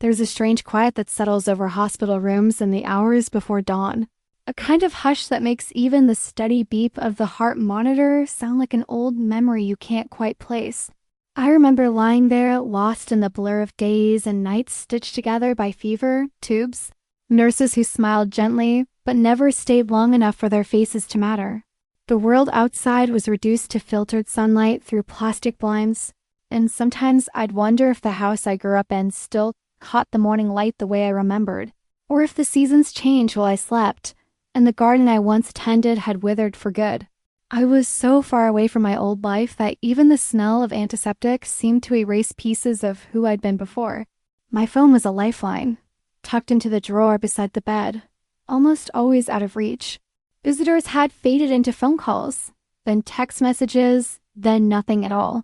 There's a strange quiet that settles over hospital rooms in the hours before dawn. A kind of hush that makes even the steady beep of the heart monitor sound like an old memory you can't quite place. I remember lying there, lost in the blur of days and nights stitched together by fever, tubes, nurses who smiled gently, but never stayed long enough for their faces to matter. The world outside was reduced to filtered sunlight through plastic blinds, and sometimes I'd wonder if the house I grew up in still caught the morning light the way I remembered, or if the seasons changed while I slept, and the garden I once tended had withered for good. I was so far away from my old life that even the smell of antiseptic seemed to erase pieces of who I'd been before. My phone was a lifeline, tucked into the drawer beside the bed, almost always out of reach. Visitors had faded into phone calls, then text messages, then nothing at all.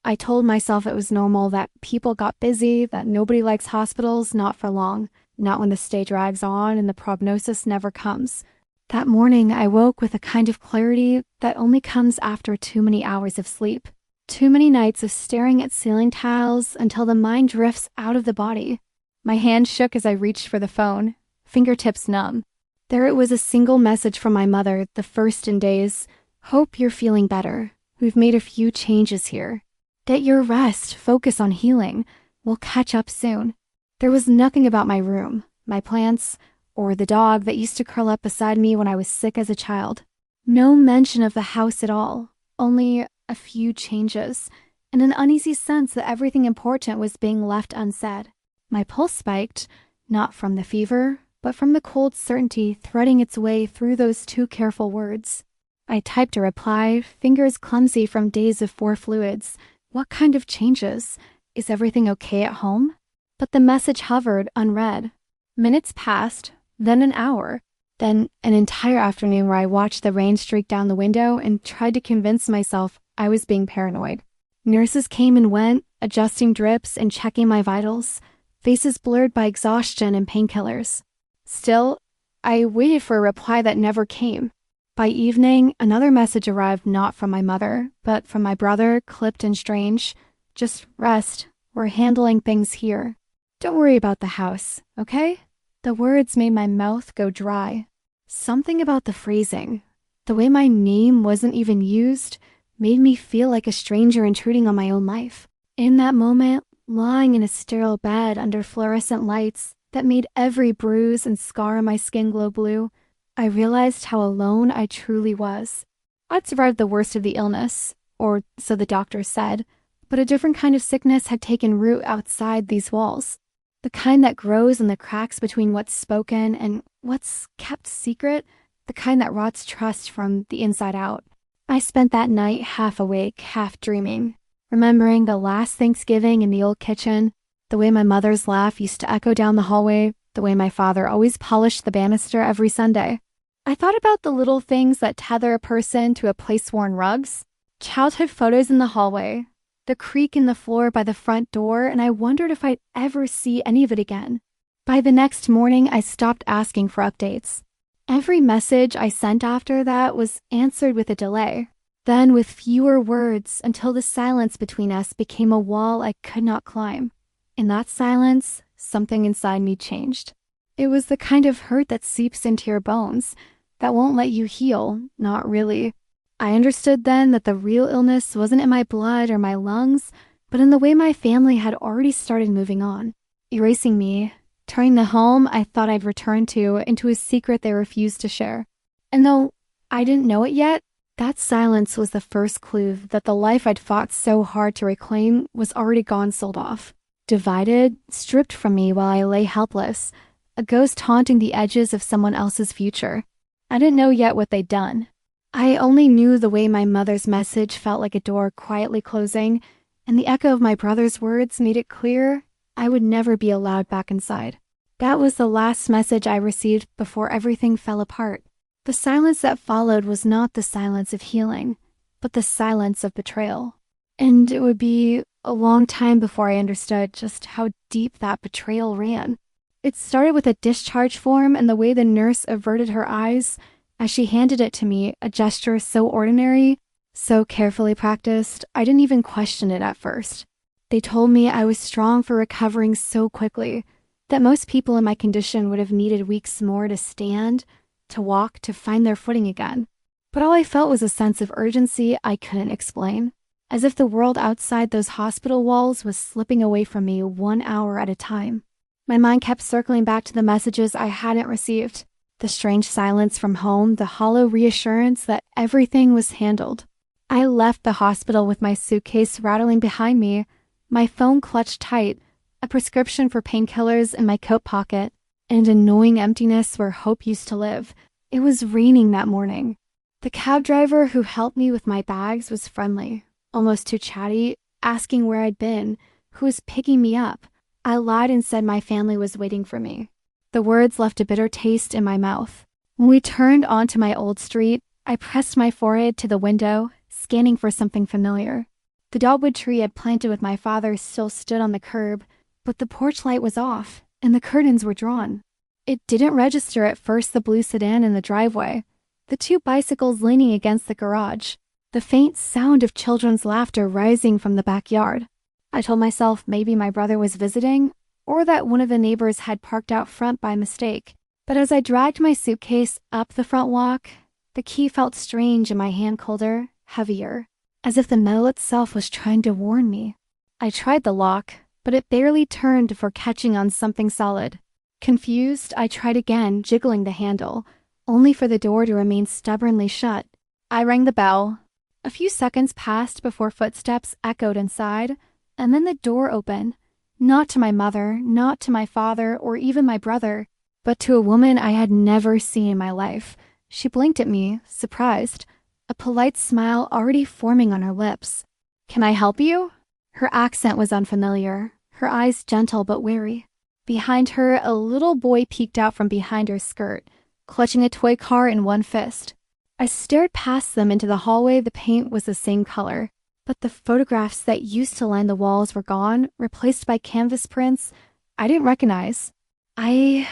I told myself it was normal, that people got busy, that nobody likes hospitals, not for long, not when the stay drags on and the prognosis never comes. That morning, I woke with a kind of clarity that only comes after too many hours of sleep. Too many nights of staring at ceiling tiles until the mind drifts out of the body. My hand shook as I reached for the phone, fingertips numb. There it was, a single message from my mother, the first in days. "Hope you're feeling better. We've made a few changes here. Get your rest, focus on healing. We'll catch up soon." There was nothing about my room, my plants, or the dog that used to curl up beside me when I was sick as a child. No mention of the house at all, only a few changes, and an uneasy sense that everything important was being left unsaid. My pulse spiked, not from the fever, but from the cold certainty threading its way through those two careful words. I typed a reply, fingers clumsy from days of four fluids. What kind of changes? Is everything okay at home? But the message hovered, unread. Minutes passed, then an hour, then an entire afternoon where I watched the rain streak down the window and tried to convince myself I was being paranoid. Nurses came and went, adjusting drips and checking my vitals, faces blurred by exhaustion and painkillers. Still, I waited for a reply that never came. By evening, another message arrived, not from my mother, but from my brother, clipped and strange. "Just rest. We're handling things here. Don't worry about the house, okay?" The words made my mouth go dry. Something about the phrasing, the way my name wasn't even used, made me feel like a stranger intruding on my own life. In that moment, lying in a sterile bed under fluorescent lights that made every bruise and scar on my skin glow blue, I realized how alone I truly was. I'd survived the worst of the illness, or so the doctors said, but a different kind of sickness had taken root outside these walls. The kind that grows in the cracks between what's spoken and what's kept secret, the kind that rots trust from the inside out. I spent that night half awake, half dreaming, remembering the last Thanksgiving in the old kitchen, the way my mother's laugh used to echo down the hallway, the way my father always polished the banister every Sunday. I thought about the little things that tether a person to a place-worn rugs, childhood photos in the hallway, the creak in the floor by the front door, and I wondered if I'd ever see any of it again. By the next morning, I stopped asking for updates. Every message I sent after that was answered with a delay, then with fewer words, until the silence between us became a wall I could not climb. In that silence, something inside me changed. It was the kind of hurt that seeps into your bones, that won't let you heal, not really. I understood then that the real illness wasn't in my blood or my lungs, but in the way my family had already started moving on, erasing me, turning the home I thought I'd return to into a secret they refused to share. And though I didn't know it yet, that silence was the first clue that the life I'd fought so hard to reclaim was already gone, sold off, divided, stripped from me while I lay helpless, a ghost haunting the edges of someone else's future. I didn't know yet what they'd done. I only knew the way my mother's message felt like a door quietly closing, and the echo of my brother's words made it clear I would never be allowed back inside. That was the last message I received before everything fell apart. The silence that followed was not the silence of healing, but the silence of betrayal. And it would be a long time before I understood just how deep that betrayal ran. It started with a discharge form and the way the nurse averted her eyes as she handed it to me, a gesture so ordinary, so carefully practiced, I didn't even question it at first. They told me I was strong for recovering so quickly, that most people in my condition would have needed weeks more to stand, to walk, to find their footing again. But all I felt was a sense of urgency I couldn't explain, as if the world outside those hospital walls was slipping away from me 1 hour at a time. My mind kept circling back to the messages I hadn't received, the strange silence from home, the hollow reassurance that everything was handled. I left the hospital with my suitcase rattling behind me, my phone clutched tight, a prescription for painkillers in my coat pocket, and a gnawing emptiness where hope used to live. It was raining that morning. The cab driver who helped me with my bags was friendly, almost too chatty, asking where I'd been, who was picking me up. I lied and said my family was waiting for me. The words left a bitter taste in my mouth. When we turned onto my old street, I pressed my forehead to the window, scanning for something familiar. The dogwood tree I'd planted with my father still stood on the curb, but the porch light was off, and the curtains were drawn. It didn't register at first the blue sedan in the driveway, the 2 bicycles leaning against the garage, the faint sound of children's laughter rising from the backyard. I told myself maybe my brother was visiting, or that one of the neighbors had parked out front by mistake. But as I dragged my suitcase up the front walk, the key felt strange in my hand, colder, heavier, as if the metal itself was trying to warn me. I tried the lock, but it barely turned before catching on something solid. Confused, I tried again, jiggling the handle, only for the door to remain stubbornly shut. I rang the bell. A few seconds passed before footsteps echoed inside, and then the door opened. Not to my mother, not to my father, or even my brother, but to a woman I had never seen in my life. She blinked at me, surprised, a polite smile already forming on her lips. "Can I help you?" Her accent was unfamiliar, her eyes gentle but wary. Behind her, a little boy peeked out from behind her skirt, clutching a toy car in one fist. I stared past them into the hallway. The paint was the same color, but the photographs that used to line the walls were gone, replaced by canvas prints I didn't recognize. I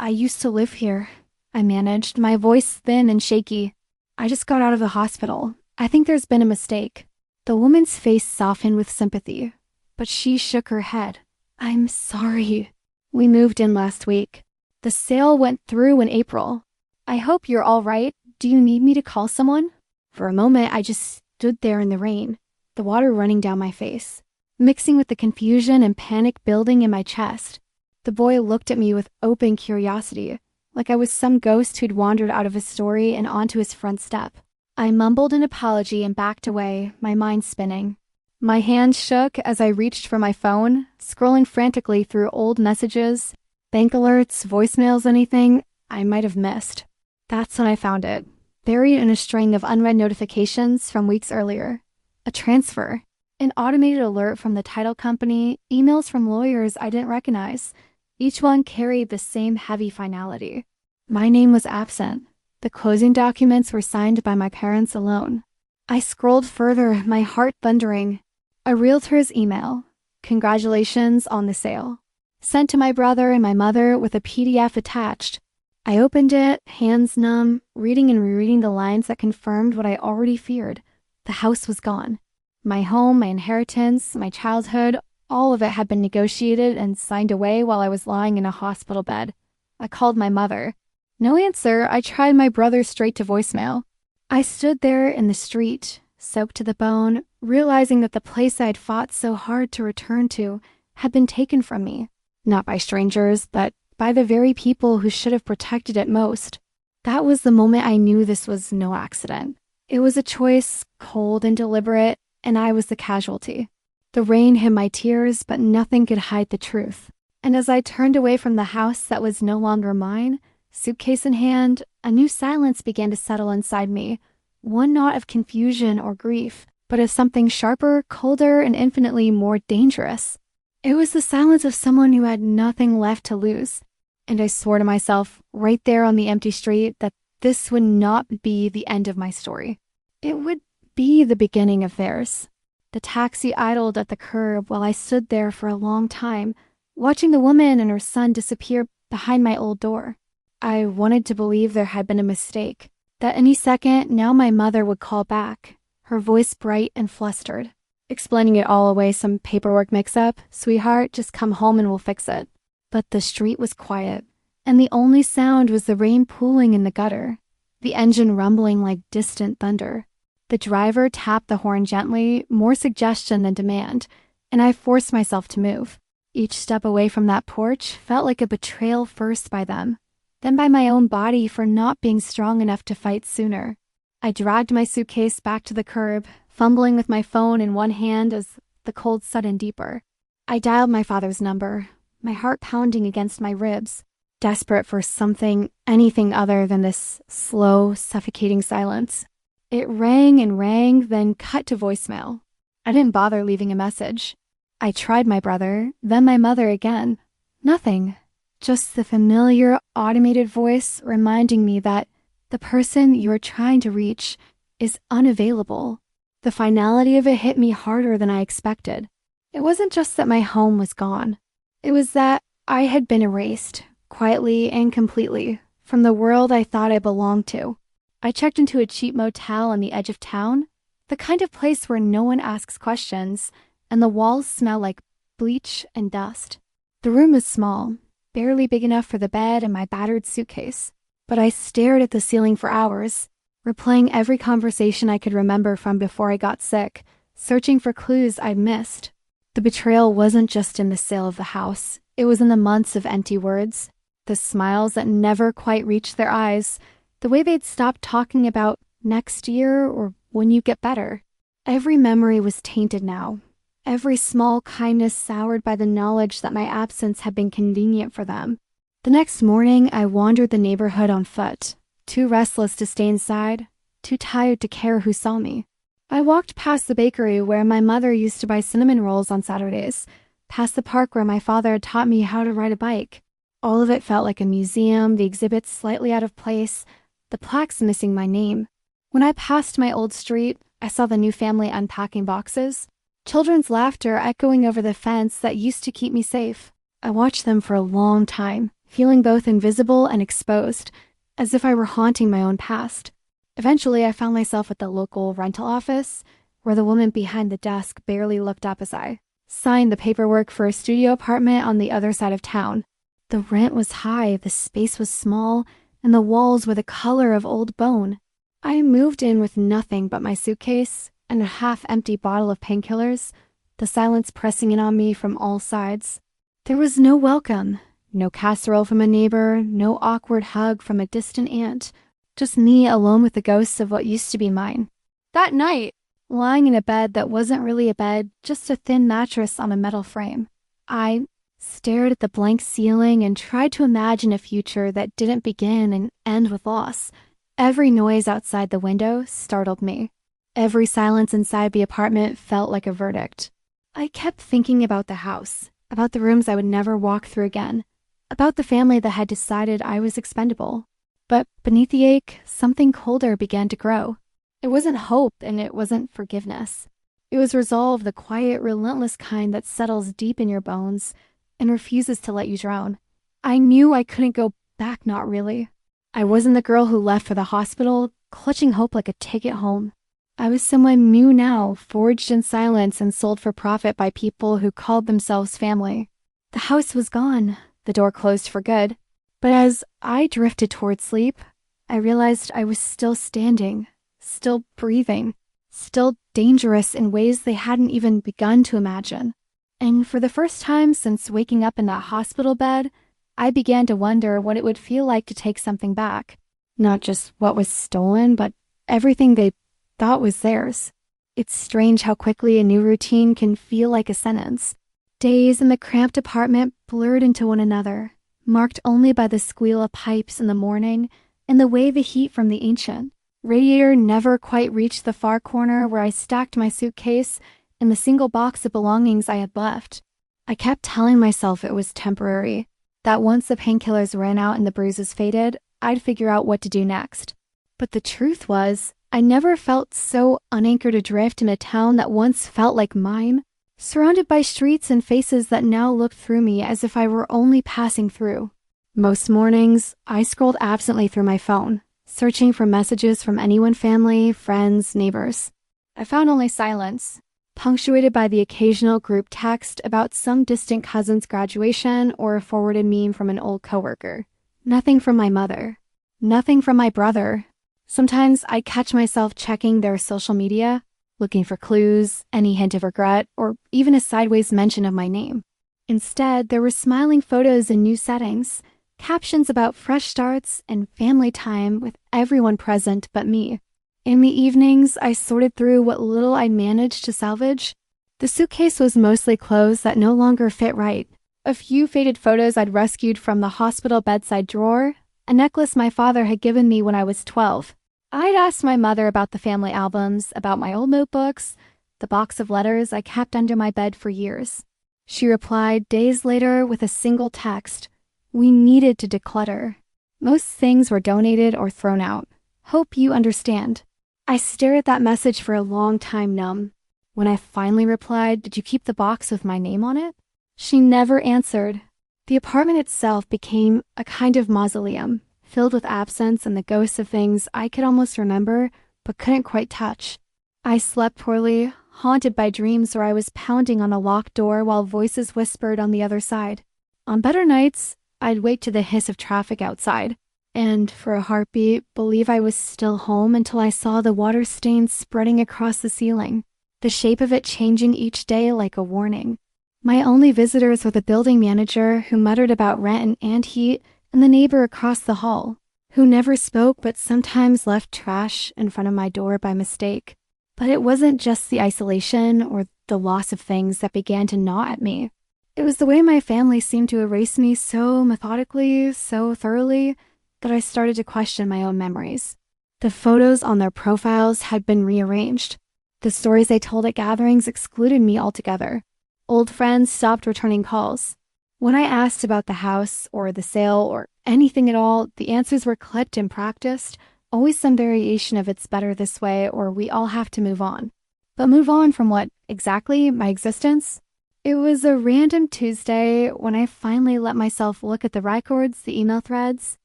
used to live here," I managed, my voice thin and shaky. "I just got out of the hospital. I think there's been a mistake." The woman's face softened with sympathy, but she shook her head. "I'm sorry. We moved in last week. The sale went through in April. I hope you're all right. Do you need me to call someone?" For a moment, I just stood there in the rain, the water running down my face, mixing with the confusion and panic building in my chest. The boy looked at me with open curiosity, like I was some ghost who'd wandered out of his story and onto his front step. I mumbled an apology and backed away, my mind spinning. My hand shook as I reached for my phone, scrolling frantically through old messages, bank alerts, voicemails, anything I might have missed. That's when I found it, buried in a string of unread notifications from weeks earlier. A transfer, an automated alert from the title company, emails from lawyers I didn't recognize. Each one carried the same heavy finality. My name was absent. The closing documents were signed by my parents alone. I scrolled further, my heart thundering. A realtor's email. "Congratulations on the sale." Sent to my brother and my mother with a PDF attached. I opened it, hands numb, reading and rereading the lines that confirmed what I already feared. The house was gone. My home, my inheritance, my childhood, all of it had been negotiated and signed away while I was lying in a hospital bed. I called my mother. No answer. I tried my brother straight to voicemail. I stood there in the street, soaked to the bone, realizing that the place I'd fought so hard to return to had been taken from me, not by strangers, but by the very people who should have protected it most. That was the moment I knew this was no accident. It was a choice, cold and deliberate, and I was the casualty. The rain hid my tears, but nothing could hide the truth. And as I turned away from the house that was no longer mine, suitcase in hand, a new silence began to settle inside me, one not of confusion or grief, but of something sharper, colder, and infinitely more dangerous. It was the silence of someone who had nothing left to lose, and I swore to myself, right there on the empty street, that this would not be the end of my story. It would be the beginning of theirs. The taxi idled at the curb while I stood there for a long time, watching the woman and her son disappear behind my old door. I wanted to believe there had been a mistake, that any second now my mother would call back, her voice bright and flustered, explaining it all away, some paperwork mix-up. "Sweetheart, just come home and we'll fix it." But the street was quiet, and the only sound was the rain pooling in the gutter, the engine rumbling like distant thunder. The driver tapped the horn gently, more suggestion than demand, and I forced myself to move. Each step away from that porch felt like a betrayal, first by them, then by my own body for not being strong enough to fight sooner. I dragged my suitcase back to the curb, fumbling with my phone in one hand as the cold set in deeper. I dialed my father's number, my heart pounding against my ribs, desperate for something, anything other than this slow, suffocating silence. It rang and rang, then cut to voicemail. I didn't bother leaving a message. I tried my brother, then my mother again. Nothing. Just the familiar, automated voice reminding me that the person you're trying to reach is unavailable. The finality of it hit me harder than I expected. It wasn't just that my home was gone. It was that I had been erased, quietly and completely, from the world I thought I belonged to. I checked into a cheap motel on the edge of town, the kind of place where no one asks questions, and the walls smell like bleach and dust. The room was small, barely big enough for the bed and my battered suitcase, but I stared at the ceiling for hours, replaying every conversation I could remember from before I got sick, searching for clues I'd missed. The betrayal wasn't just in the sale of the house. It was in the months of empty words, the smiles that never quite reached their eyes, the way they'd stopped talking about next year or when you get better. Every memory was tainted now, every small kindness soured by the knowledge that my absence had been convenient for them. The next morning, I wandered the neighborhood on foot, too restless to stay inside, too tired to care who saw me. I walked past the bakery where my mother used to buy cinnamon rolls on Saturdays, past the park where my father had taught me how to ride a bike. All of it felt like a museum, the exhibits slightly out of place, the plaques missing my name. When I passed my old street, I saw the new family unpacking boxes, children's laughter echoing over the fence that used to keep me safe. I watched them for a long time, feeling both invisible and exposed, as if I were haunting my own past. Eventually, I found myself at the local rental office, where the woman behind the desk barely looked up as I signed the paperwork for a studio apartment on the other side of town. The rent was high, the space was small, and the walls were the color of old bone. I moved in with nothing but my suitcase and a half-empty bottle of painkillers, the silence pressing in on me from all sides. There was no welcome, no casserole from a neighbor, no awkward hug from a distant aunt, just me alone with the ghosts of what used to be mine. That night, lying in a bed that wasn't really a bed, just a thin mattress on a metal frame, I stared at the blank ceiling and tried to imagine a future that didn't begin and end with loss. Every noise outside the window startled me. Every silence inside the apartment felt like a verdict. I kept thinking about the house, about the rooms I would never walk through again, about the family that had decided I was expendable. But beneath the ache, something colder began to grow. It wasn't hope and it wasn't forgiveness. It was resolve, the quiet, relentless kind that settles deep in your bones and refuses to let you drown. I knew I couldn't go back, not really. I wasn't the girl who left for the hospital, clutching hope like a ticket home. I was someone new now, forged in silence and sold for profit by people who called themselves family. The house was gone, the door closed for good. But as I drifted toward sleep, I realized I was still standing, still breathing, still dangerous in ways they hadn't even begun to imagine. And for the first time since waking up in that hospital bed, I began to wonder what it would feel like to take something back. Not just what was stolen, but everything they thought was theirs. It's strange how quickly a new routine can feel like a sentence. Days in the cramped apartment blurred into one another, marked only by the squeal of pipes in the morning and the wave of heat from the ancient radiator never quite reached the far corner where I stacked my suitcase and the single box of belongings I had left. I kept telling myself it was temporary, that once the painkillers ran out and the bruises faded, I'd figure out what to do next. But the truth was, I never felt so unanchored adrift in a town that once felt like mine, surrounded by streets and faces that now looked through me as if I were only passing through. Most mornings, I scrolled absently through my phone, searching for messages from anyone, family, friends, neighbors. I found only silence. punctuated by the occasional group text about some distant cousin's graduation or a forwarded meme from an old coworker. Nothing from my mother. Nothing from my brother. Sometimes I'd catch myself checking their social media, looking for clues, any hint of regret, or even a sideways mention of my name. Instead, there were smiling photos in new settings, captions about fresh starts, and family time with everyone present but me. In the evenings, I sorted through what little I'd managed to salvage. The suitcase was mostly clothes that no longer fit right. A few faded photos I'd rescued from the hospital bedside drawer, a necklace my father had given me when I was 12. I'd asked my mother about the family albums, about my old notebooks, the box of letters I kept under my bed for years. She replied days later with a single text. We needed to declutter. Most things were donated or thrown out. Hope you understand. I stared at that message for a long time numb. When I finally replied, did you keep the box with my name on it? She never answered. The apartment itself became a kind of mausoleum, filled with absence and the ghosts of things I could almost remember but couldn't quite touch. I slept poorly, haunted by dreams where I was pounding on a locked door while voices whispered on the other side. On better nights, I'd wake to the hiss of traffic outside, and for a heartbeat, believe I was still home until I saw the water stain spreading across the ceiling, the shape of it changing each day like a warning. My only visitors were the building manager who muttered about rent and heat, and the neighbor across the hall, who never spoke but sometimes left trash in front of my door by mistake. But it wasn't just the isolation or the loss of things that began to gnaw at me. It was the way my family seemed to erase me so methodically, so thoroughly, that I started to question my own memories. The photos on their profiles had been rearranged. The stories they told at gatherings excluded me altogether. Old friends stopped returning calls. When I asked about the house or the sale or anything at all, the answers were clipped and practiced, always some variation of it's better this way or we all have to move on. But move on from what exactly? My existence? It was a random Tuesday when I finally let myself look at the records, the email threads,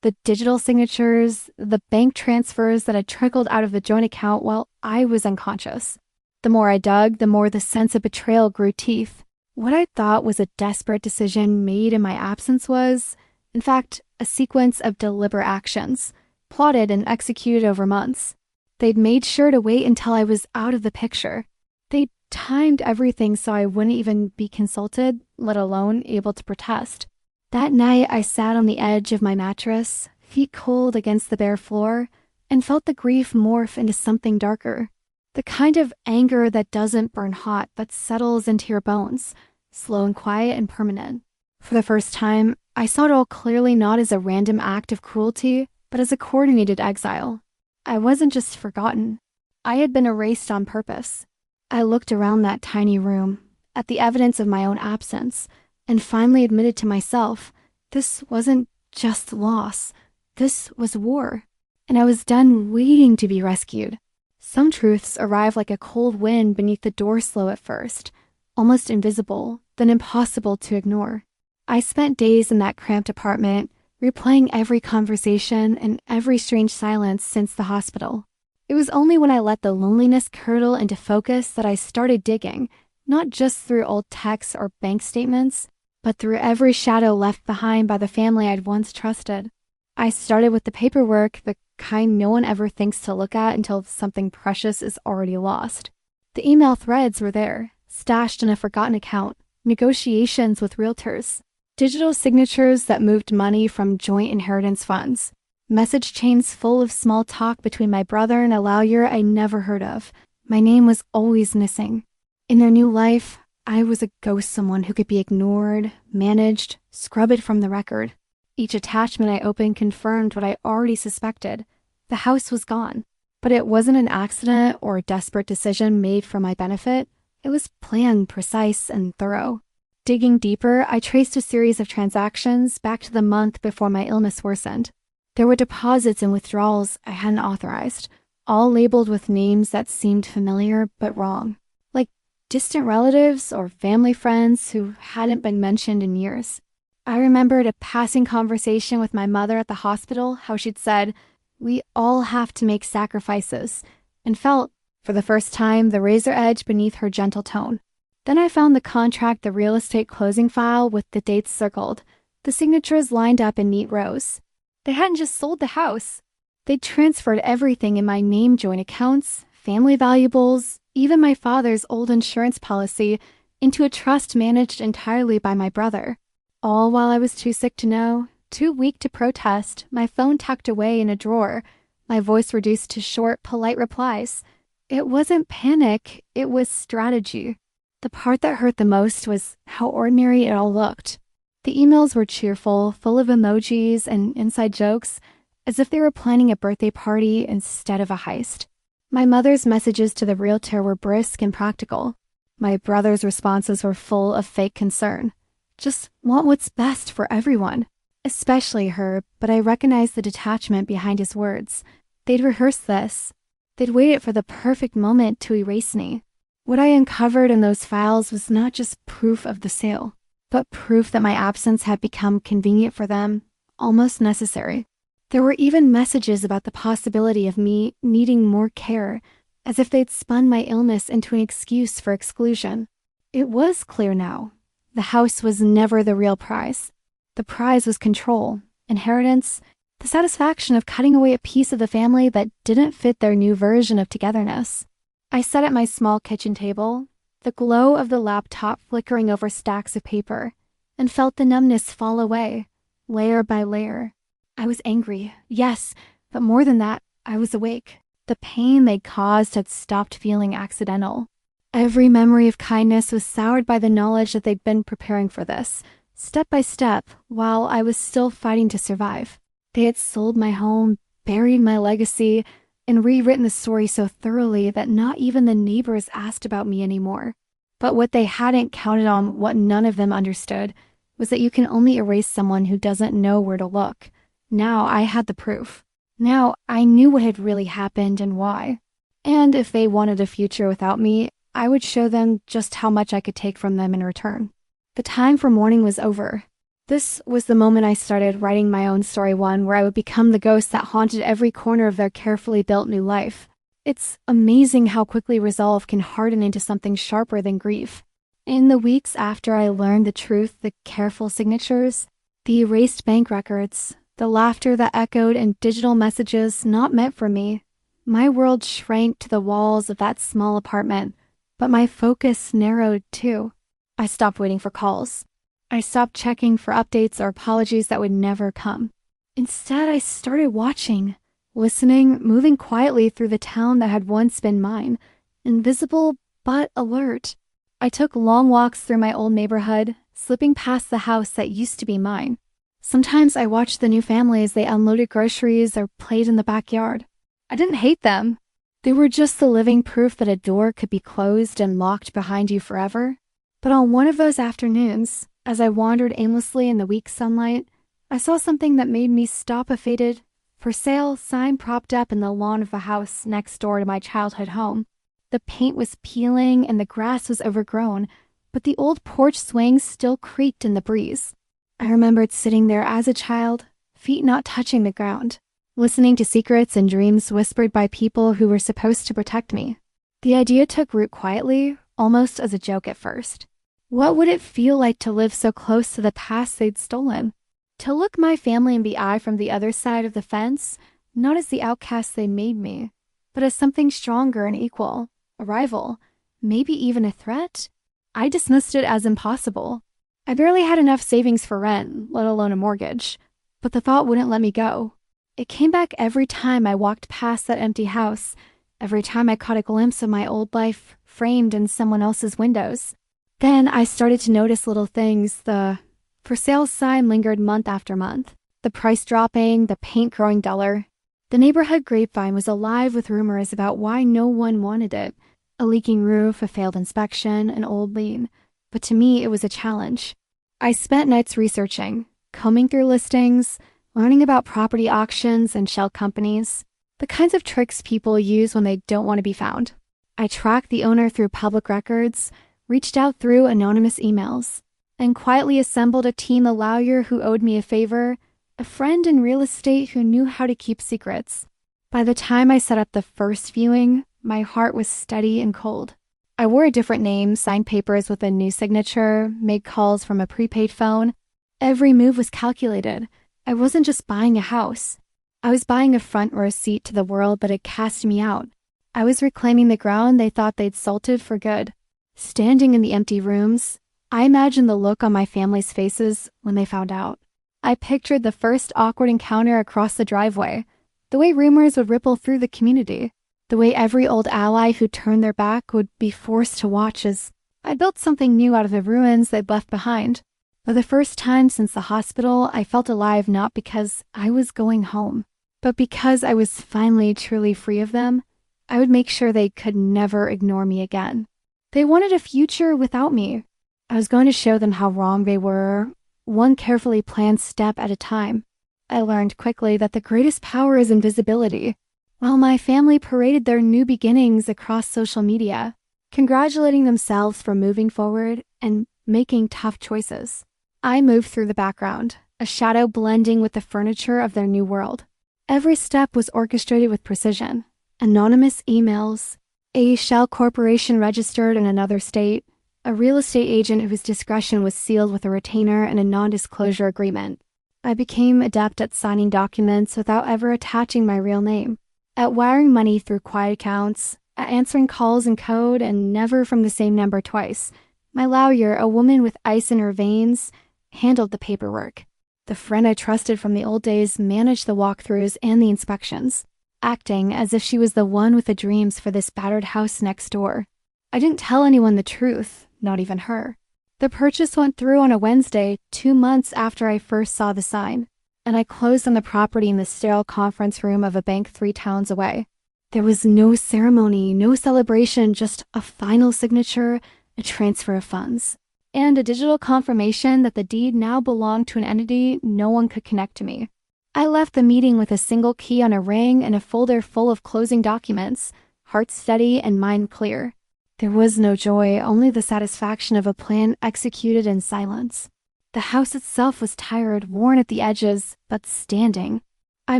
the digital signatures, the bank transfers that had trickled out of the joint account while I was unconscious. The more I dug, the more the sense of betrayal grew teeth. What I thought was a desperate decision made in my absence was, in fact, a sequence of deliberate actions, plotted and executed over months. They'd made sure to wait until I was out of the picture. They'd timed everything so I wouldn't even be consulted, let alone able to protest. That night, I sat on the edge of my mattress, feet cold against the bare floor, and felt the grief morph into something darker. The kind of anger that doesn't burn hot but settles into your bones, slow and quiet and permanent. For the first time, I saw it all clearly not as a random act of cruelty, but as a coordinated exile. I wasn't just forgotten. I had been erased on purpose. I looked around that tiny room, at the evidence of my own absence, and finally admitted to myself, this wasn't just loss. This was war. And I was done waiting to be rescued. Some truths arrive like a cold wind beneath the door slow at first, almost invisible, then impossible to ignore. I spent days in that cramped apartment, replaying every conversation and every strange silence since the hospital. It was only when I let the loneliness curdle into focus that I started digging, not just through old texts or bank statements, but through every shadow left behind by the family I'd once trusted. I started with the paperwork, the kind no one ever thinks to look at until something precious is already lost. The email threads were there, stashed in a forgotten account, negotiations with realtors, digital signatures that moved money from joint inheritance funds, message chains full of small talk between my brother and a lawyer I never heard of. My name was always missing. In their new life, I was a ghost, someone who could be ignored, managed, scrub it from the record. Each attachment I opened confirmed what I already suspected. The house was gone. But it wasn't an accident or a desperate decision made for my benefit. It was planned, precise, and thorough. Digging deeper, I traced a series of transactions back to the month before my illness worsened. There were deposits and withdrawals I hadn't authorized, all labeled with names that seemed familiar but wrong. Like distant relatives or family friends who hadn't been mentioned in years. I remembered a passing conversation with my mother at the hospital, how she'd said, "We all have to make sacrifices," and felt For the first time, the razor edge beneath her gentle tone. Then I found the contract, the real estate closing file with the dates circled, the signatures lined up in neat rows. They hadn't just sold the house. They'd transferred everything in my name, joint accounts, family valuables, even my father's old insurance policy, into a trust managed entirely by my brother. All while I was too sick to know, too weak to protest, my phone tucked away in a drawer, my voice reduced to short, polite replies. It wasn't panic, it was strategy. The part that hurt the most was how ordinary it all looked. The emails were cheerful, full of emojis and inside jokes, as if they were planning a birthday party instead of a heist. My mother's messages to the realtor were brisk and practical. My brother's responses were full of fake concern. Just want what's best for everyone. Especially her, but I recognized the detachment behind his words. They'd rehearsed this. They'd waited for the perfect moment to erase me. What I uncovered in those files was not just proof of the sale, but proof that my absence had become convenient for them, almost necessary. There were even messages about the possibility of me needing more care, as if they'd spun my illness into an excuse for exclusion. It was clear now. The house was never the real prize. The prize was control, inheritance, the satisfaction of cutting away a piece of the family that didn't fit their new version of togetherness. I sat at my small kitchen table, the glow of the laptop flickering over stacks of paper, and felt the numbness fall away, layer by layer. I was angry, yes, but more than that, I was awake. The pain they'd caused had stopped feeling accidental. Every memory of kindness was soured by the knowledge that they'd been preparing for this, step by step, while I was still fighting to survive. They had sold my home, buried my legacy, and rewritten the story so thoroughly that not even the neighbors asked about me anymore. But what they hadn't counted on, what none of them understood, was that you can only erase someone who doesn't know where to look. Now I had the proof. Now I knew what had really happened and why. And if they wanted a future without me, I would show them just how much I could take from them in return. The time for mourning was over. This was the moment I started writing my own story one, where I would become the ghost that haunted every corner of their carefully built new life. It's amazing how quickly resolve can harden into something sharper than grief. In the weeks after I learned the truth, the careful signatures, the erased bank records, the laughter that echoed in digital messages not meant for me, my world shrank to the walls of that small apartment, but my focus narrowed too. I stopped waiting for calls. I stopped checking for updates or apologies that would never come. Instead, I started watching, listening, moving quietly through the town that had once been mine, invisible but alert. I took long walks through my old neighborhood, slipping past the house that used to be mine. Sometimes I watched the new family as they unloaded groceries or played in the backyard. I didn't hate them. They were just the living proof that a door could be closed and locked behind you forever. But on one of those afternoons, as I wandered aimlessly in the weak sunlight, I saw something that made me stop a faded "for sale" sign propped up in the lawn of a house next door to my childhood home. The paint was peeling and the grass was overgrown, but the old porch swing still creaked in the breeze. I remembered sitting there as a child, feet not touching the ground, listening to secrets and dreams whispered by people who were supposed to protect me. The idea took root quietly, almost as a joke at first. What would it feel like to live so close to the past they'd stolen? To look my family in the eye from the other side of the fence, not as the outcast they made me, but as something stronger and equal, a rival, maybe even a threat? I dismissed it as impossible. I barely had enough savings for rent, let alone a mortgage, but the thought wouldn't let me go. It came back every time I walked past that empty house, every time I caught a glimpse of my old life framed in someone else's windows. Then I started to notice little things. The "for sale" sign lingered month after month, the price dropping, the paint growing duller. The neighborhood grapevine was alive with rumors about why no one wanted it. A leaking roof, a failed inspection, an old lien. But to me, it was a challenge. I spent nights researching, combing through listings, learning about property auctions and shell companies, the kinds of tricks people use when they don't want to be found. I tracked the owner through public records, reached out through anonymous emails, and quietly assembled a team, a lawyer who owed me a favor, a friend in real estate who knew how to keep secrets. By the time I set up the first viewing, My heart was steady and cold. I wore a different name, signed papers with a new signature, made calls from a prepaid phone. Every move was calculated. I wasn't just buying a house. I was buying a front row seat to the world that had cast me out. I was reclaiming the ground they thought they'd salted for good. Standing in the empty rooms, I imagined the look on my family's faces when they found out. I pictured the first awkward encounter across the driveway, the way rumors would ripple through the community, the way every old ally who turned their back would be forced to watch as I built something new out of the ruins they'd left behind. For the first time since the hospital, I felt alive not because I was going home, but because I was finally truly free of them. I would make sure they could never ignore me again. They wanted a future without me. I was going to show them how wrong they were, one carefully planned step at a time. I learned quickly that the greatest power is invisibility. While my family paraded their new beginnings across social media, congratulating themselves for moving forward and making tough choices, I moved through the background, a shadow blending with the furniture of their new world. Every step was orchestrated with precision. Anonymous emails, a shell corporation registered in another state, a real estate agent whose discretion was sealed with a retainer and a non-disclosure agreement. I became adept at signing documents without ever attaching my real name, at wiring money through quiet accounts, at answering calls in code and never from the same number twice. My lawyer, a woman with ice in her veins, handled the paperwork. The friend I trusted from the old days managed the walkthroughs and the inspections, acting as if she was the one with the dreams for this battered house next door. I didn't tell anyone the truth, not even her. The purchase went through on a Wednesday, 2 months after I first saw the sign, and I closed on the property in the sterile conference room of a bank 3 towns away. There was no ceremony, no celebration, just a final signature, a transfer of funds, and a digital confirmation that the deed now belonged to an entity no one could connect to me. I left the meeting with a single key on a ring and a folder full of closing documents, heart steady and mind clear. There was no joy, only the satisfaction of a plan executed in silence. The house itself was tired, worn at the edges, but standing. I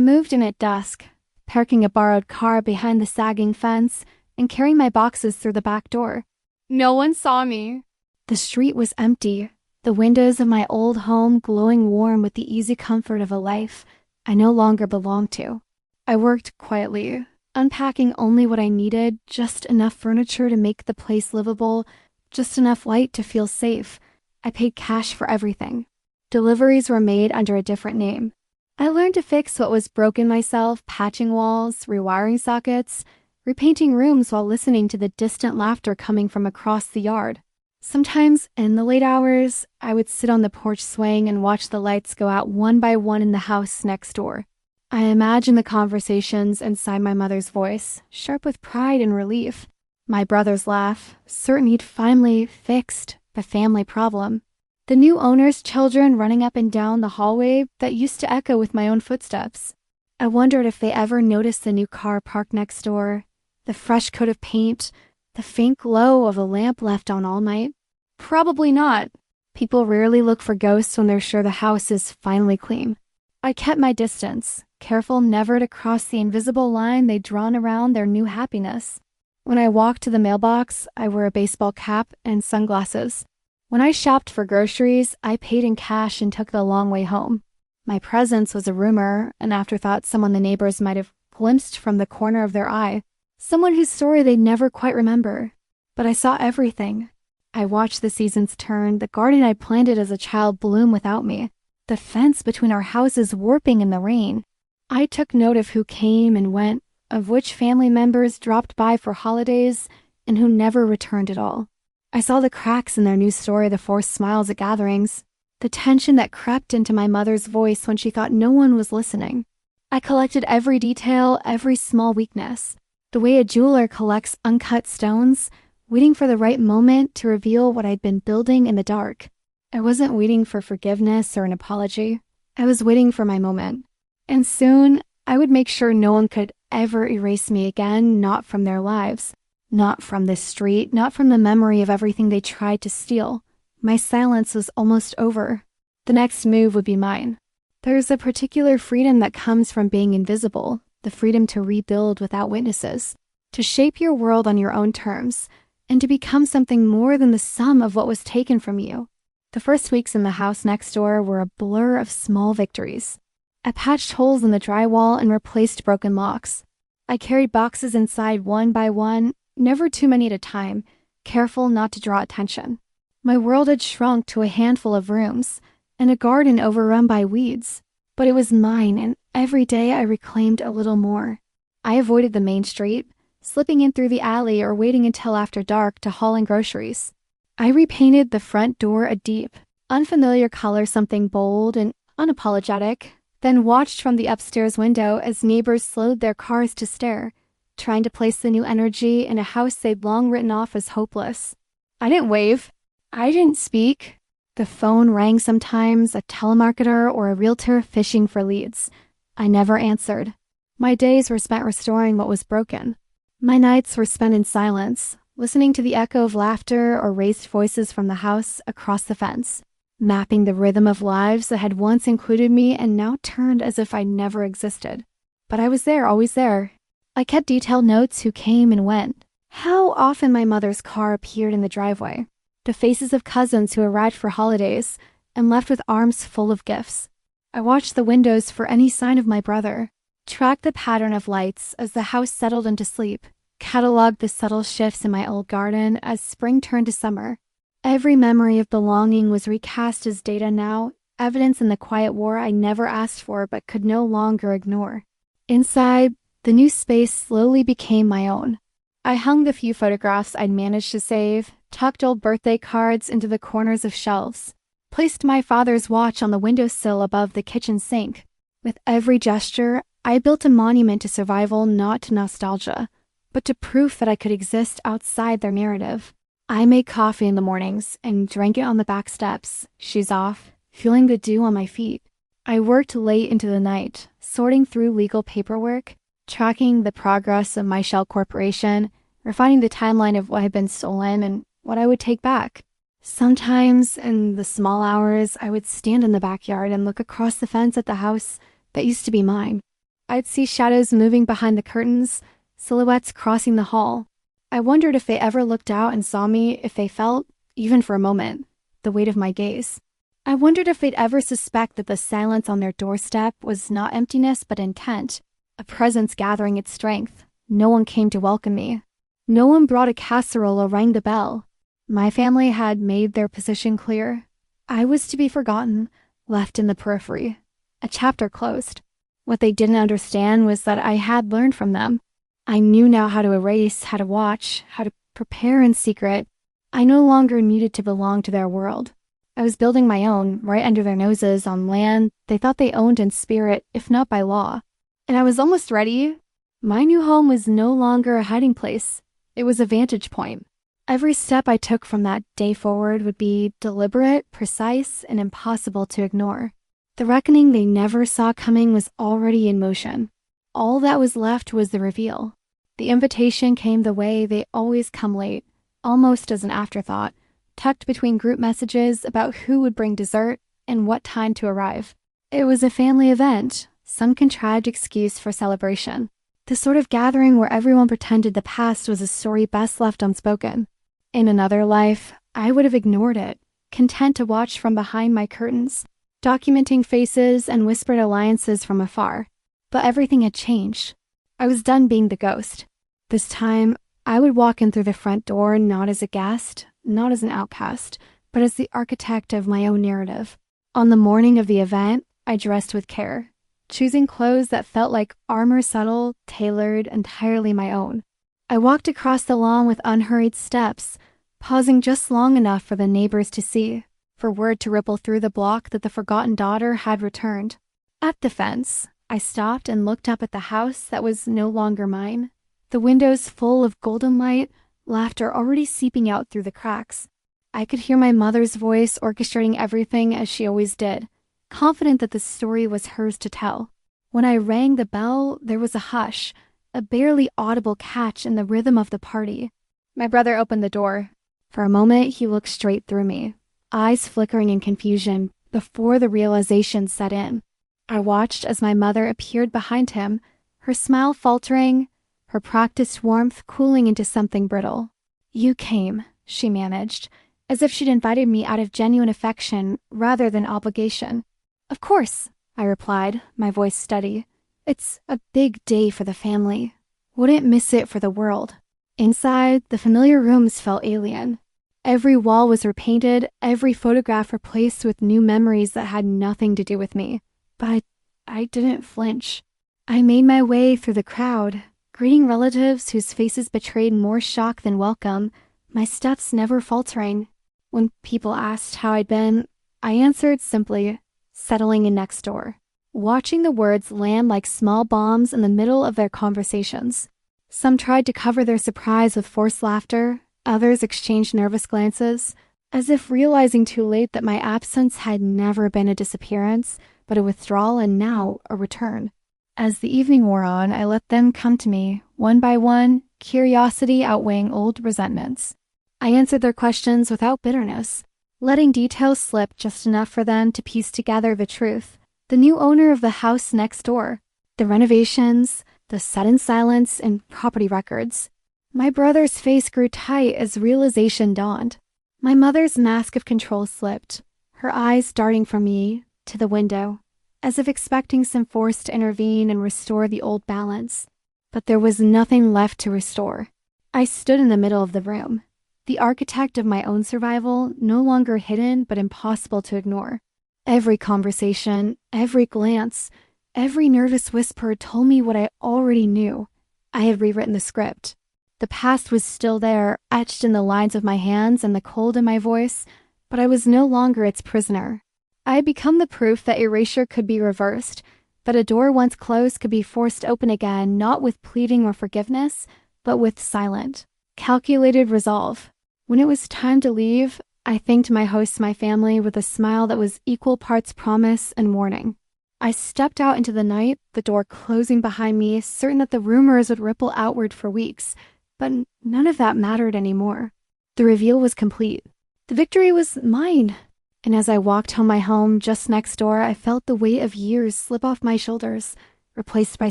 moved in at dusk, parking a borrowed car behind the sagging fence and carrying my boxes through the back door. No one saw me. The street was empty, the windows of my old home glowing warm with the easy comfort of a life I no longer belonged to. I worked quietly, unpacking only what I needed, just enough furniture to make the place livable, just enough light to feel safe. I paid cash for everything. Deliveries were made under a different name. I learned to fix what was broken myself, patching walls, rewiring sockets, repainting rooms while listening to the distant laughter coming from across the yard. Sometimes, in the late hours, I would sit on the porch swing and watch the lights go out one by one in the house next door. I imagined the conversations inside my mother's voice, sharp with pride and relief. My brother's laugh, certain he'd finally fixed the family problem. The new owner's children running up and down the hallway that used to echo with my own footsteps. I wondered if they ever noticed the new car parked next door, the fresh coat of paint, the faint glow of a lamp left on all night. Probably not. People rarely look for ghosts when they're sure the house is finally clean. I kept my distance, careful never to cross the invisible line they'd drawn around their new happiness. When I walked to the mailbox, I wore a baseball cap and sunglasses. When I shopped for groceries, I paid in cash and took the long way home. My presence was a rumor, an afterthought someone the neighbors might have glimpsed from the corner of their eye, someone whose story they'd never quite remember. But I saw everything. I watched the seasons turn, the garden I planted as a child bloom without me, the fence between our houses warping in the rain. I took note of who came and went, of which family members dropped by for holidays and who never returned at all. I saw the cracks in their new story, the forced smiles at gatherings, the tension that crept into my mother's voice when she thought no one was listening. I collected every detail, every small weakness, the way a jeweler collects uncut stones, waiting for the right moment to reveal what I'd been building in the dark. I wasn't waiting for forgiveness or an apology. I was waiting for my moment. And soon, I would make sure no one could ever erase me again, not from their lives, not from this street, not from the memory of everything they tried to steal. My silence was almost over. The next move would be mine. There's a particular freedom that comes from being invisible, the freedom to rebuild without witnesses, to shape your world on your own terms, and to become something more than the sum of what was taken from you. The first weeks in the house next door were a blur of small victories. I patched holes in the drywall and replaced broken locks. I carried boxes inside one by one, never too many at a time, careful not to draw attention. My world had shrunk to a handful of rooms, and a garden overrun by weeds. But it was mine, and every day I reclaimed a little more. I avoided the main street, slipping in through the alley or waiting until after dark to haul in groceries. I repainted the front door a deep, unfamiliar color, something bold and unapologetic, then watched from the upstairs window as neighbors slowed their cars to stare, trying to place the new energy in a house they'd long written off as hopeless. I didn't wave. I didn't speak. The phone rang sometimes, a telemarketer or a realtor fishing for leads. I never answered. My days were spent restoring what was broken. My nights were spent in silence, listening to the echo of laughter or raised voices from the house across the fence, mapping the rhythm of lives that had once included me and now turned as if I never existed. But I was there, always there. I kept detailed notes who came and went, how often my mother's car appeared in the driveway, the faces of cousins who arrived for holidays and left with arms full of gifts. I watched the windows for any sign of my brother, tracked the pattern of lights as the house settled into sleep, cataloged the subtle shifts in my old garden as spring turned to summer. Every memory of belonging was recast as data now, evidence in the quiet war I never asked for but could no longer ignore. Inside, the new space slowly became my own. I hung the few photographs I'd managed to save, tucked old birthday cards into the corners of shelves, placed my father's watch on the windowsill above the kitchen sink. With every gesture, I built a monument to survival, not to nostalgia, but to proof that I could exist outside their narrative. I made coffee in the mornings and drank it on the back steps, shoes off, feeling the dew on my feet. I worked late into the night, sorting through legal paperwork, tracking the progress of my shell corporation, refining the timeline of what had been stolen and what I would take back. Sometimes, in the small hours, I would stand in the backyard and look across the fence at the house that used to be mine. I'd see shadows moving behind the curtains, silhouettes crossing the hall. I wondered if they ever looked out and saw me, if they felt, even for a moment, the weight of my gaze. I wondered if they'd ever suspect that the silence on their doorstep was not emptiness but intent, a presence gathering its strength. No one came to welcome me. No one brought a casserole or rang the bell. My family had made their position clear. I was to be forgotten, left in the periphery. A chapter closed. What they didn't understand was that I had learned from them. I knew now how to erase, how to watch, how to prepare in secret. I no longer needed to belong to their world. I was building my own, right under their noses, on land they thought they owned in spirit, if not by law. And I was almost ready. My new home was no longer a hiding place. It was a vantage point. Every step I took from that day forward would be deliberate, precise, and impossible to ignore. The reckoning they never saw coming was already in motion. All that was left was the reveal. The invitation came the way they always come late, almost as an afterthought, tucked between group messages about who would bring dessert and what time to arrive. It was a family event, some contrived excuse for celebration. The sort of gathering where everyone pretended the past was a story best left unspoken. In another life, I would have ignored it, content to watch from behind my curtains, documenting faces and whispered alliances from afar. But everything had changed. I was done being the ghost. This time, I would walk in through the front door not as a guest, not as an outcast, but as the architect of my own narrative. On the morning of the event, I dressed with care, choosing clothes that felt like armor subtle, tailored, entirely my own. I walked across the lawn with unhurried steps, pausing just long enough for the neighbors to see, for word to ripple through the block that the forgotten daughter had returned. At the fence, I stopped and looked up at the house that was no longer mine, the windows full of golden light, laughter already seeping out through the cracks. I could hear my mother's voice orchestrating everything as she always did, confident that the story was hers to tell. When I rang the bell, there was a hush, a barely audible catch in the rhythm of the party. My brother opened the door. For a moment, he looked straight through me, eyes flickering in confusion before the realization set in. I watched as my mother appeared behind him, her smile faltering, her practiced warmth cooling into something brittle. "You came," she managed, as if she'd invited me out of genuine affection rather than obligation. "Of course," I replied, my voice steady. "It's a big day for the family. Wouldn't miss it for the world." Inside, the familiar rooms felt alien. Every wall was repainted, every photograph replaced with new memories that had nothing to do with me. But I didn't flinch. I made my way through the crowd, greeting relatives whose faces betrayed more shock than welcome, my steps never faltering. When people asked how I'd been, I answered simply, "Settling in next door," watching the words land like small bombs in the middle of their conversations. Some tried to cover their surprise with forced laughter, others exchanged nervous glances, as if realizing too late that my absence had never been a disappearance, but a withdrawal and now a return. As the evening wore on, I let them come to me, one by one, curiosity outweighing old resentments. I answered their questions without bitterness, letting details slip just enough for them to piece together the truth. The new owner of the house next door, the renovations, the sudden silence, and property records. My brother's face grew tight as realization dawned. My mother's mask of control slipped, her eyes darting from me to the window, as if expecting some force to intervene and restore the old balance. But there was nothing left to restore. I stood in the middle of the room, the architect of my own survival, no longer hidden but impossible to ignore. Every conversation, every glance, every nervous whisper told me what I already knew. I had rewritten the script. The past was still there, etched in the lines of my hands and the cold in my voice, but I was no longer its prisoner. I had become the proof that erasure could be reversed, that a door once closed could be forced open again, not with pleading or forgiveness, but with silent, calculated resolve. When it was time to leave, I thanked my hosts, my family, with a smile that was equal parts promise and warning. I stepped out into the night, the door closing behind me, certain that the rumors would ripple outward for weeks. But none of that mattered anymore. The reveal was complete. The victory was mine. And as I walked home my home just next door, I felt the weight of years slip off my shoulders, replaced by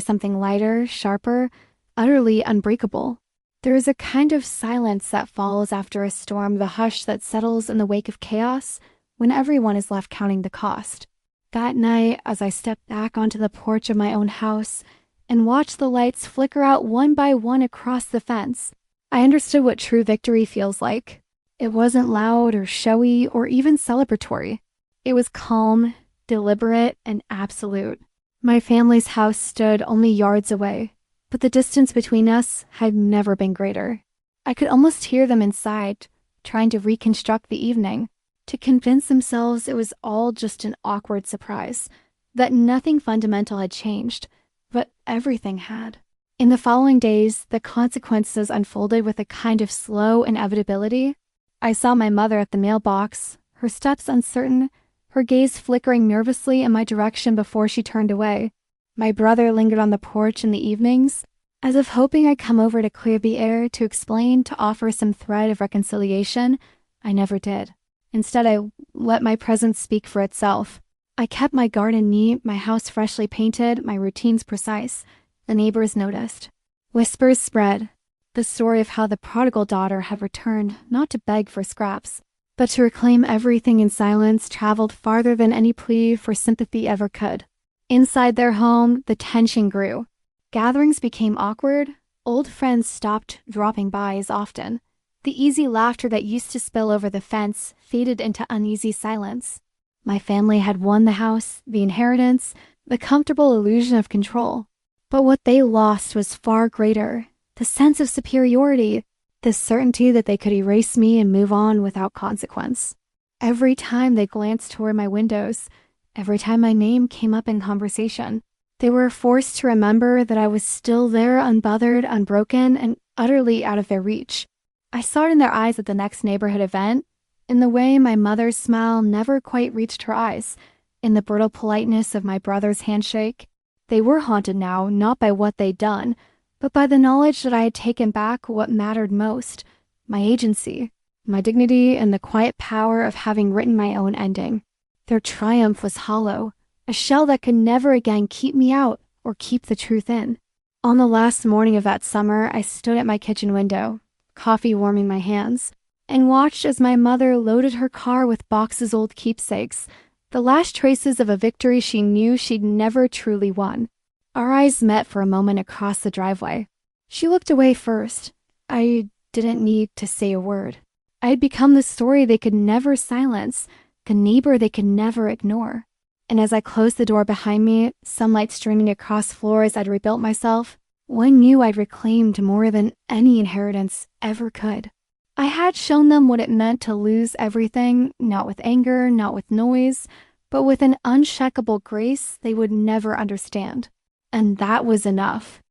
something lighter, sharper, utterly unbreakable. There is a kind of silence that falls after a storm, the hush that settles in the wake of chaos when everyone is left counting the cost. That night, as I stepped back onto the porch of my own house, and watched the lights flicker out one by one across the fence, I understood what true victory feels like. It wasn't loud or showy or even celebratory. It was calm, deliberate, and absolute. My family's house stood only yards away, but the distance between us had never been greater. I could almost hear them inside, trying to reconstruct the evening, to convince themselves it was all just an awkward surprise, that nothing fundamental had changed. But everything had. In the following days, the consequences unfolded with a kind of slow inevitability. I saw my mother at the mailbox, her steps uncertain, her gaze flickering nervously in my direction before she turned away. My brother lingered on the porch in the evenings, as if hoping I'd come over to clear the air, to explain, to offer some thread of reconciliation. I never did. Instead, I let my presence speak for itself. I kept my garden neat, my house freshly painted, my routines precise. The neighbors noticed. Whispers spread. The story of how the prodigal daughter had returned, not to beg for scraps, but to reclaim everything in silence, traveled farther than any plea for sympathy ever could. Inside their home, the tension grew. Gatherings became awkward. Old friends stopped dropping by as often. The easy laughter that used to spill over the fence faded into uneasy silence. My family had won the house, the inheritance, the comfortable illusion of control. But what they lost was far greater. The sense of superiority, the certainty that they could erase me and move on without consequence. Every time they glanced toward my windows, every time my name came up in conversation, they were forced to remember that I was still there, unbothered, unbroken, and utterly out of their reach. I saw it in their eyes at the next neighborhood event, in the way my mother's smile never quite reached her eyes, in the brittle politeness of my brother's handshake. They were haunted now, not by what they'd done, but by the knowledge that I had taken back what mattered most, my agency, my dignity, and the quiet power of having written my own ending. Their triumph was hollow, a shell that could never again keep me out or keep the truth in. On the last morning of that summer, I stood at my kitchen window, coffee warming my hands, and watched as my mother loaded her car with Box's old keepsakes, the last traces of a victory she knew she'd never truly won. Our eyes met for a moment across the driveway. She looked away first. I didn't need to say a word. I had become the story they could never silence, the neighbor they could never ignore. And as I closed the door behind me, sunlight streaming across floors I'd rebuilt myself, one knew I'd reclaimed more than any inheritance ever could. I had shown them what it meant to lose everything, not with anger, not with noise, but with an unshakable grace they would never understand. And that was enough.